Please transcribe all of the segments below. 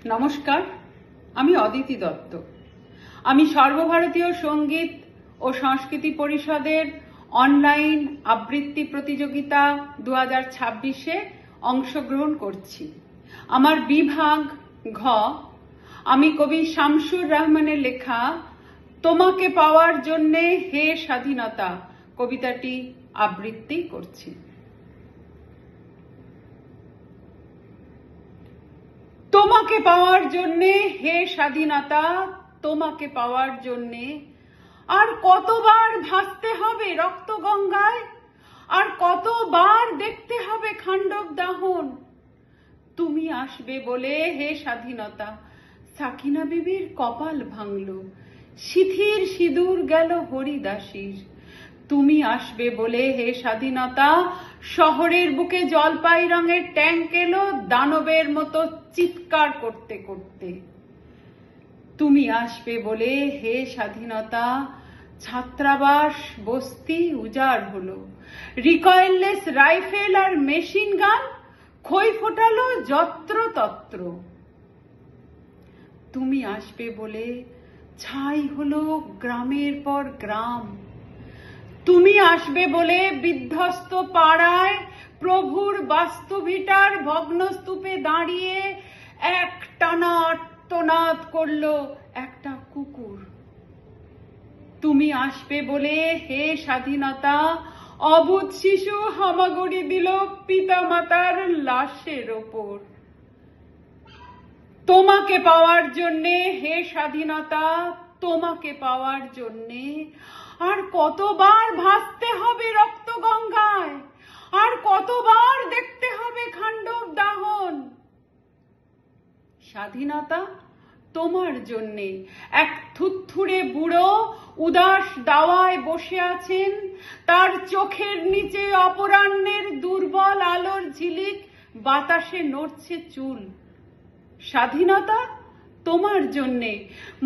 নমস্কার, আমি অদিতি দত্ত। আমি সর্বভারতীয় সঙ্গীত ও সংস্কৃতি পরিষদের অনলাইন আবৃত্তি প্রতিযোগিতা 2026-এ অংশগ্রহণ করছি। আমার বিভাগ ঘ। আমি কবি শামসুর রহমানের লেখা তোমাকে পাওয়ার জন্যে হে স্বাধীনতা কবিতাটি আবৃত্তি করছি। তোমাকে পাওয়ার জন্যে হে স্বাধীনতা, তোমাকে পাওয়ার জন্যে আর কতবার ভাসতে হবে রক্ত গঙ্গায়, আর কতবার দেখতে হবে খান্ডব দাহন। তুমি আসবে বলে হে স্বাধীনতা সাকিনা বিবির কপাল ভাঙল, সিথির সিঁদুর গেল হরিদাসীর। তুমি আসবে বলে হে স্বাধীনতা শহরের বুকে জলপাই রঙের ট্যাঙ্ক এলো দানবের মতো চিৎকার করতে করতে। তুমি আসবে বলে হে স্বাধীনতা ছাত্রাবাস বস্তি উজাড় হলো, রিকয়েললেস রাইফেল আর মেশিন গান খই ফোটালো যত্র তত্র। তুমি আসবে বলে ছাই হলো গ্রামের পর গ্রাম। তুমি আসবে বলে বিধ্বস্ত পাড়ায় প্রভুর বাস্তুভিটার ভগ্নস্তূপে দাঁড়িয়ে এক টানা আর্তনাদ করলো একটা কুকুর। তুমি আসবে বলে হে স্বাধীনতা অবুঝ শিশু হামাগুড়ি দিল পিতামাতার লাশের ওপর। তোমাকে পাওয়ার জন্যে হে স্বাধীনতা, তোমাকে পাওয়ার জন্যে আর কতবার ভাসতে হবে রক্ত গঙ্গায়, আর কতবার দেখতে হবে খান্ডব দাহন। স্বাধীনতা তোমার জন্যে এক থুত্থুড়ে বুড়ো উদাস দাওয়ায় বসে আছেন, তার চোখের নিচে অপরাহ্নের দুর্বল আলোর ঝিলিক বাতাসে নড়ছে চুল। স্বাধীনতা তোমার জন্যে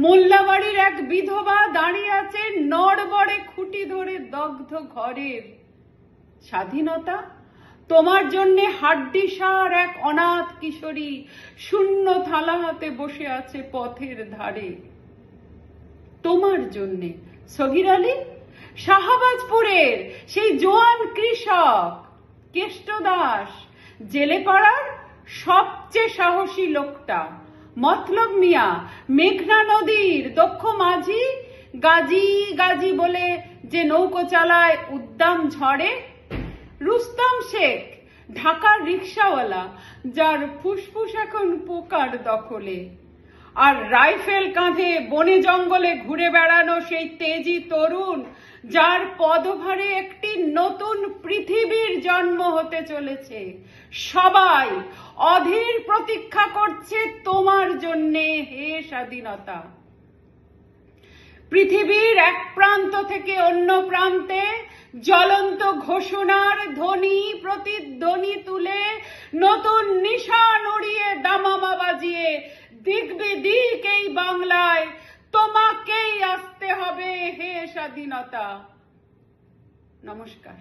মোল্লাবাড়ির এক বিধবা দাঁড়িয়ে আছে নড়বড়ে খুঁটি ধরে দগ্ধ ঘরের। স্বাধীনতা তোমার জন্যে হাড্ডিসার এক অনাথ কিশোরী শূন্য থালা হাতে বসে আছে পথের ধারে। তোমার জন্যে সগির আলী শাহবাজপুরের সেই জোয়ান কৃষক, কেষ্ট দাস জেলেপাড়ার সবচেয়ে সাহসী লোকটা, মতলব মিয়া মেঘনা নদীর দক্ষ মাঝি, গাজী গাজী বলে যে নৌকো চালায় উদ্দাম ঝড়ে, রুস্তম শেখ ঢাকার রিক্সাওয়ালা যার ফুসফুস এখন পোকার দখলে, আর রাইফেল কাঁধে বনে জঙ্গলে ঘুরে বেড়ানো সেই তেজি তরুণ যার পদভারে একটি নতুন পৃথিবীর জন্ম হতে চলেছে। সবাই অধীর প্রতীক্ষা করছে তোমার জন্যে হে স্বাধীনতা। পৃথিবীর এক প্রান্ত থেকে অন্য প্রান্তে জ্বলন্ত ঘোষণার ধ্বনি প্রতিধ্বনি তুলে নতুন নিশান উড়িয়ে দামামা বাজিয়ে দিক বিদিক এই বাংলায় তোমাকেই আসতে হবে হে স্বাধীনতা। নমস্কার।